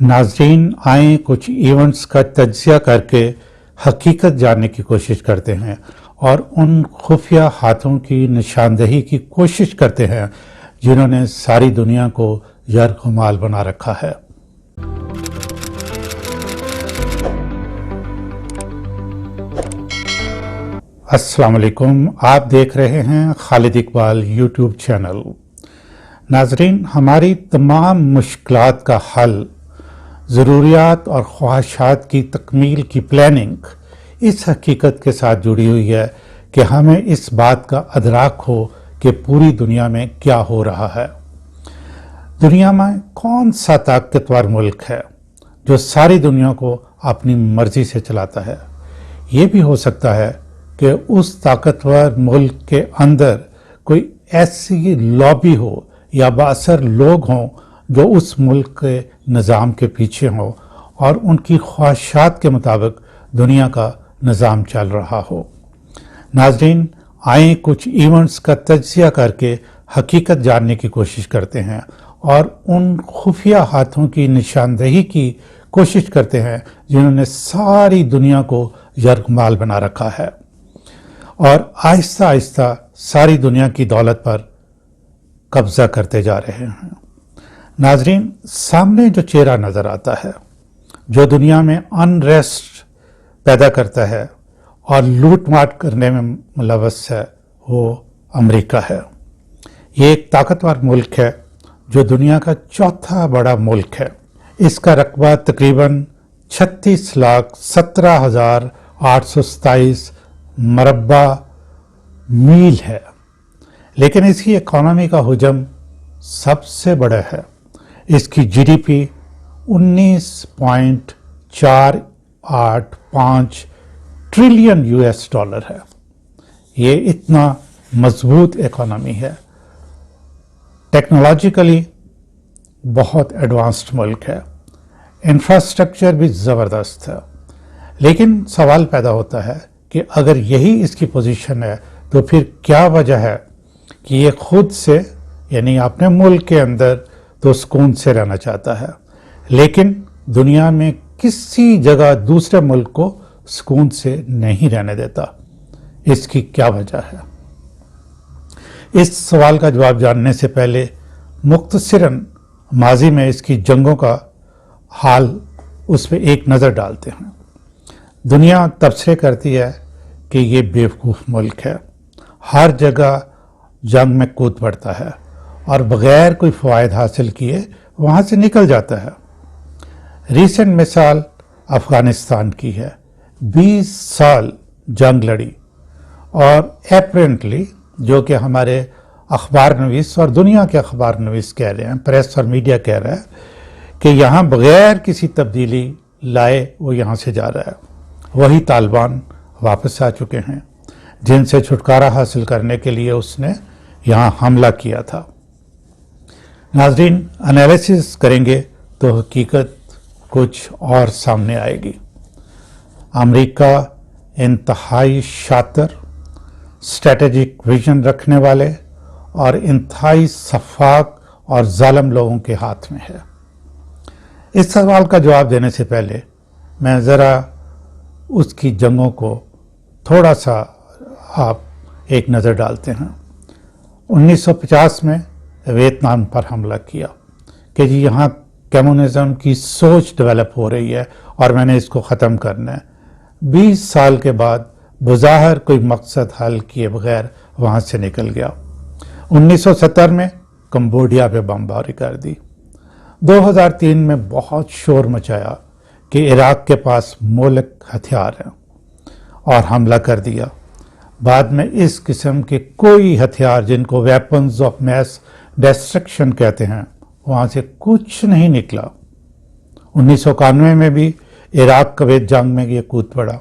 नाजरीन आए कुछ इवेंट्स का तज्जिया करके हकीकत जानने की कोशिश करते हैं और उन खुफिया हाथों की निशानदही की कोशिश करते हैं जिन्होंने सारी दुनिया को यरगुमाल बना रखा है। अस्सलाम वालेकुम, आप देख रहे हैं खालिद इकबाल यूट्यूब चैनल। नाजरीन, हमारी तमाम मुश्किलात का हल, ज़रूरियात और ख्वाहिशात की तकमील की प्लानिंग इस हकीकत के साथ जुड़ी हुई है कि हमें इस बात का अदराक हो कि पूरी दुनिया में क्या हो रहा है। दुनिया में कौन सा ताकतवर मुल्क है जो सारी दुनिया को अपनी मर्जी से चलाता है। ये भी हो सकता है कि उस ताकतवर मुल्क के अंदर कोई ऐसी लॉबी हो या बासर लोग हों जो उस मुल्क के निज़ाम के पीछे हों और उनकी ख्वाहिशात के मुताबिक दुनिया का निज़ाम चल रहा हो। नाज़रीन, आए कुछ इवेंट्स का तज्जिया करके हकीकत जानने की कोशिश करते हैं और उन खुफिया हाथों की निशानदही की कोशिश करते हैं जिन्होंने सारी दुनिया को यरगुमाल बना रखा है और आहिस्ता आहिस्ता सारी दुनिया की दौलत पर कब्जा करते जा रहे हैं। नाजरीन, सामने जो चेहरा नजर आता है जो दुनिया में अनरेस्ट पैदा करता है और लूट माट करने में मुलव्वस है, वो अमेरिका है। ये एक ताकतवर मुल्क है जो दुनिया का चौथा बड़ा मुल्क है। इसका रकबा तकरीबन 36,17,827 मरबा मील है, लेकिन इसकी इकॉनमी का हुजम सबसे बड़ा है। इसकी जीडीपी 19.485 ट्रिलियन यूएस डॉलर है। ये इतना मजबूत इकॉनमी है। टेक्नोलॉजिकली बहुत एडवांस्ड मुल्क है। इंफ्रास्ट्रक्चर भी ज़बरदस्त है। लेकिन सवाल पैदा होता है कि अगर यही इसकी पोजीशन है तो फिर क्या वजह है कि ये खुद से यानी अपने मुल्क के अंदर तो सुकून से रहना चाहता है, लेकिन दुनिया में किसी जगह दूसरे मुल्क को सुकून से नहीं रहने देता। इसकी क्या वजह है? इस सवाल का जवाब जानने से पहले मुख्तसरन माजी में इसकी जंगों का हाल उस पर एक नज़र डालते हैं। दुनिया तबसरे करती है कि ये बेवकूफ़ मुल्क है, हर जगह जंग में कूद पड़ता है और बग़ैर कोई फ़वायद हासिल किए वहाँ से निकल जाता है। रीसेंट मिसाल अफ़गानिस्तान की है। 20 साल जंग लड़ी और एपरेंटली, जो कि हमारे अखबार नवीस और दुनिया के अखबार नवीस कह रहे हैं, प्रेस और मीडिया कह रहा है कि यहाँ बग़ैर किसी तब्दीली लाए वो यहाँ से जा रहा है। वही तालिबान वापस आ चुके हैं जिनसे छुटकारा हासिल करने के लिए उसने यहाँ हमला किया था। नाज़रीन, एनालिसिस करेंगे तो हकीकत कुछ और सामने आएगी। अमेरिका इंतहाई शातिर, स्ट्रेटेजिक विजन रखने वाले और इंतहाई शफाक और जालिम लोगों के हाथ में है। इस सवाल का जवाब देने से पहले मैं ज़रा उसकी जंगों को थोड़ा सा आप एक नज़र डालते हैं। 1950 में वियतनाम पर हमला किया कि जी यहाँ कम्युनिज्म की सोच डेवलप हो रही है और मैंने इसको ख़त्म करना है। 20 साल के बाद बज़ाहिर कोई मकसद हल किए बगैर वहाँ से निकल गया। 1970 में कंबोडिया पे बमबारी कर दी। 2003 में बहुत शोर मचाया कि इराक के पास मौलिक हथियार हैं और हमला कर दिया। बाद में इस किस्म के कोई हथियार जिनको वेपन्स ऑफ मैस डिस्ट्रक्शन कहते हैं वहाँ से कुछ नहीं निकला। 1991 में भी इराक कवेत जंग में ये कूद पड़ा।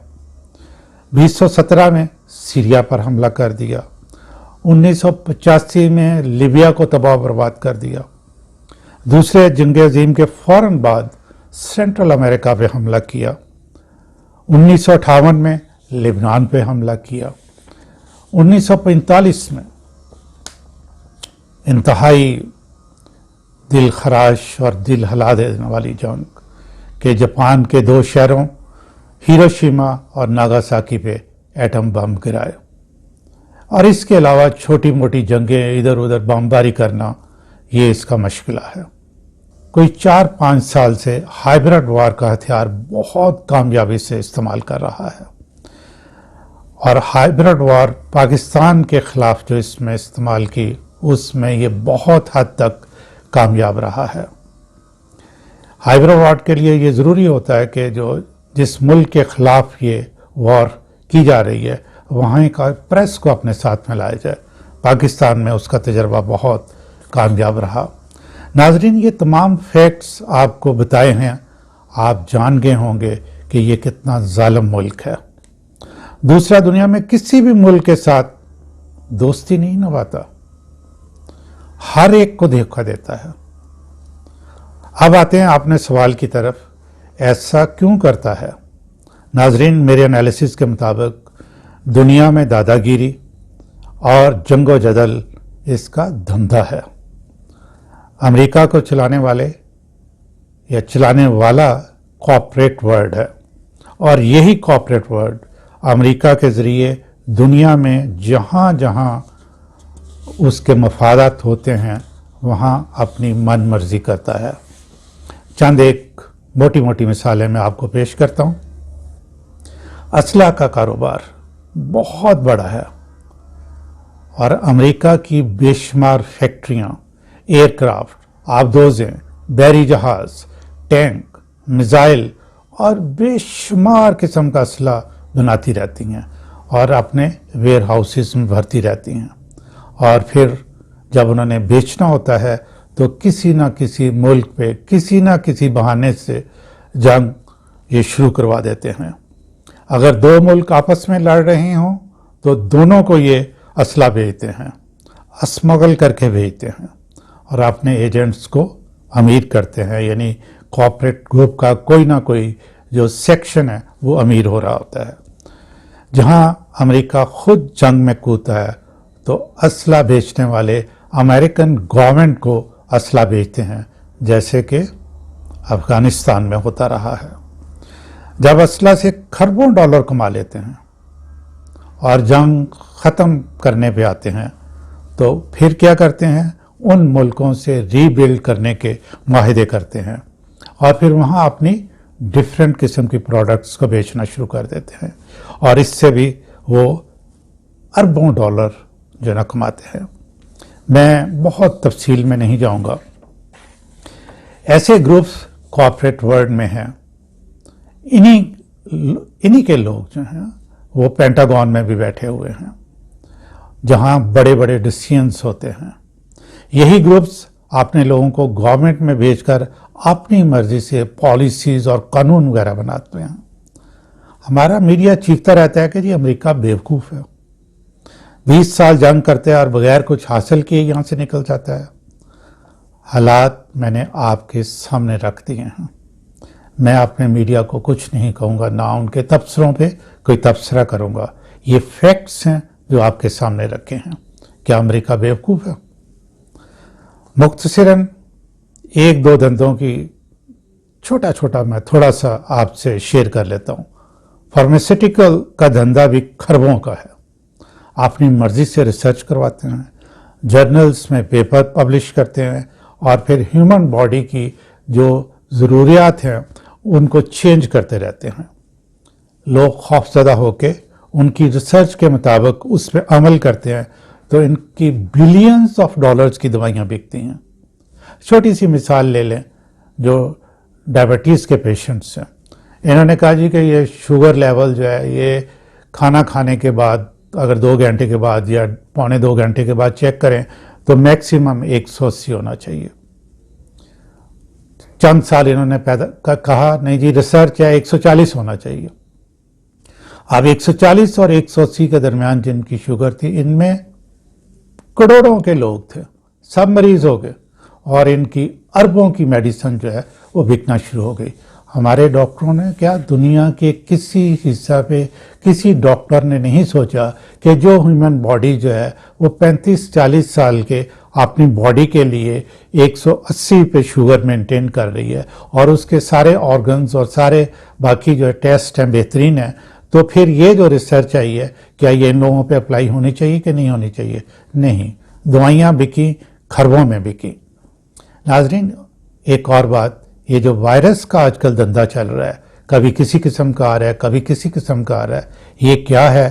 2017 में सीरिया पर हमला कर दिया। 1985 में लीबिया को तबाह बर्बाद कर दिया। दूसरे जंग अजीम के फौरन बाद सेंट्रल अमेरिका पे हमला किया। 1958 में लेबनान पे हमला किया। 1945 में इंतहाई दिल खराश और दिल हिला देने वाली जंग کہ जापान के 2 शहरों हिरोशिमा और नागासाकी पे एटम बम गिराए, और इसके अलावा छोटी मोटी जंगें इधर उधर बमबारी करना, ये इसका मशगला है। कोई 4-5 साल से हाइब्रिड वार का हथियार बहुत कामयाबी से इस्तेमाल कर रहा है, और हाइब्रिड वार पाकिस्तान के खिलाफ जो इसमें इस्तेमाल की, उसमें ये बहुत हद तक कामयाब रहा है। हाइब्रिड वार के लिए ये ज़रूरी होता है कि जिस मुल्क के खिलाफ ये वॉर की जा रही है, वहाँ का प्रेस को अपने साथ में लाया जाए। पाकिस्तान में उसका तजर्बा बहुत कामयाब रहा। नाजरीन, ये तमाम फैक्ट्स आपको बताए हैं, आप जान गए होंगे कि ये कितना जालिम मुल्क है। दूसरा दुनिया में किसी भी मुल्क के साथ दोस्ती नहीं निभाता, हर एक को धोखा देता है। अब आते हैं अपने सवाल की तरफ, ऐसा क्यों करता है? नाजरीन, मेरे एनालिसिस के मुताबिक दुनिया में दादागिरी और जंगो जदल इसका धंधा है। अमेरिका को चलाने वाले या चलाने वाला कॉर्पोरेट वर्ल्ड है, और यही कॉर्पोरेट वर्ल्ड अमेरिका के ज़रिए दुनिया में जहाँ जहाँ उसके मफादात होते हैं वहाँ अपनी मन मर्जी करता है। चंद एक मोटी मोटी मिसालें मैं आपको पेश करता हूँ। असला का कारोबार बहुत बड़ा है, और अमेरिका की बेशुमार फैक्ट्रियाँ, एयरक्राफ्ट, आबदोजें, बहरी जहाज़, टैंक, मिसाइल और बेशुमार किस्म का असला बनाती रहती हैं और अपने वेयर हाउसेस में भरती रहती हैं, और फिर जब उन्होंने बेचना होता है तो किसी ना किसी मुल्क पे किसी ना किसी बहाने से जंग ये शुरू करवा देते हैं। अगर 2 मुल्क आपस में लड़ रहे हों तो दोनों को ये असला भेजते हैं, स्मगल करके भेजते हैं, और अपने एजेंट्स को अमीर करते हैं। यानी कॉर्पोरेट ग्रुप का कोई ना कोई जो सेक्शन है वो अमीर हो रहा होता है। जहां अमेरिका खुद जंग में कूदता है तो असला बेचने वाले अमेरिकन गवर्नमेंट को असला बेचते हैं, जैसे कि अफगानिस्तान में होता रहा है। जब असला से खरबों डॉलर कमा लेते हैं और जंग ख़त्म करने पे आते हैं तो फिर क्या करते हैं? उन मुल्कों से रीबिल्ड करने के माहिदे करते हैं, और फिर वहाँ अपनी डिफरेंट किस्म की प्रोडक्ट्स को बेचना शुरू कर देते हैं, और इससे भी वो अरबों डॉलर जो ना कमाते हैं। मैं बहुत तफसील में नहीं जाऊंगा। ऐसे ग्रुप्स कॉर्पोरेट वर्ल्ड में हैं। इन्हीं के लोग जो हैं वो पेंटागन में भी बैठे हुए हैं, जहां बड़े बड़े डिसीजंस होते हैं। यही ग्रुप्स अपने लोगों को गवर्नमेंट में भेजकर अपनी मर्जी से पॉलिसीज और कानून वगैरह बनाते हैं। हमारा मीडिया चीखता रहता है कि जी अमेरिका बेवकूफ़ है, 20 साल जंग करते हैं और बगैर कुछ हासिल किए यहाँ से निकल जाता है। हालात मैंने आपके सामने रख दिए हैं। मैं अपने मीडिया को कुछ नहीं कहूँगा, ना उनके तबसरों पे कोई तबसरा करूँगा। ये फैक्ट्स हैं जो आपके सामने रखे हैं। क्या अमेरिका बेवकूफ़ है? मुख्तसरन 1-2 धंधों की छोटा छोटा मैं थोड़ा सा आपसे शेयर कर लेता हूँ। फार्मास्यूटिकल का धंधा भी खरबों का है। अपनी मर्जी से रिसर्च करवाते हैं, जर्नल्स में पेपर पब्लिश करते हैं, और फिर ह्यूमन बॉडी की जो ज़रूरियात हैं उनको चेंज करते रहते हैं। लोग खौफज़दा होकर उनकी रिसर्च के मुताबिक उस पर अमल करते हैं तो इनकी बिलियंस ऑफ डॉलर्स की दवाइयाँ बिकती हैं। छोटी सी मिसाल ले लें, जो डायबिटीज़ के पेशेंट्स हैं, इन्होंने कहा जी कि ये शुगर लेवल जो है ये खाना खाने के बाद अगर 2 घंटे के बाद या 1.25 घंटे के बाद चेक करें तो मैक्सिमम 180 होना चाहिए। चंद साल इन्होंने कहा नहीं जी रिसर्च है 140 होना चाहिए। अब 140 और 180 के दरमियान जिनकी शुगर थी, इनमें करोड़ों के लोग थे, सब मरीज हो गए, और इनकी अरबों की मेडिसिन जो है वो बिकना शुरू हो गई। ہمارے ڈاکٹروں نے کیا دنیا کے کسی حصہ پہ کسی ڈاکٹر نے نہیں سوچا کہ جو ہیومن باڈی جو ہے وہ 35-40 سال کے اپنی باڈی کے لیے 180 پہ شوگر مینٹین کر رہی ہے اور اس کے سارے آرگنز اور سارے باقی جو ٹیسٹ ہیں بہترین ہیں، تو پھر یہ جو ریسرچ آئی ہے کیا یہ ان لوگوں پہ اپلائی ہونی چاہیے کہ نہیں ہونی چاہیے؟ نہیں، دوائیاں بکی، خربوں میں بکی۔ ناظرین، ایک اور بات، یہ جو وائرس کا آج کل دھندا چل رہا ہے، کبھی کسی قسم کا آ رہا ہے، کبھی کسی قسم کا آ رہا ہے، یہ کیا ہے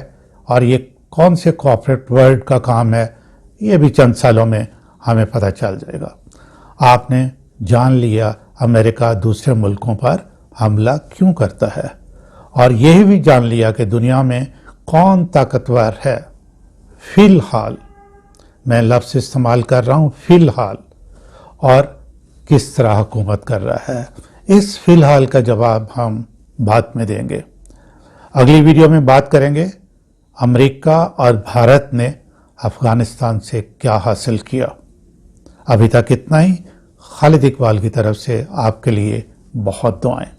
اور یہ کون سے کارپوریٹ ورلڈ کا کام ہے، یہ بھی چند سالوں میں ہمیں پتہ چل جائے گا۔ آپ نے جان لیا امریکہ دوسرے ملکوں پر حملہ کیوں کرتا ہے، اور یہ بھی جان لیا کہ دنیا میں کون طاقتور ہے فی الحال، میں لفظ استعمال کر رہا ہوں فی الحال، اور کس طرح حکومت کر رہا ہے۔ اس فی الحال کا جواب ہم بعد میں دیں گے۔ اگلی ویڈیو میں بات کریں گے امریکہ اور بھارت نے افغانستان سے کیا حاصل کیا۔ ابھی تک اتنا ہی۔ خالد اقبال کی طرف سے آپ کے لیے بہت دعائیں۔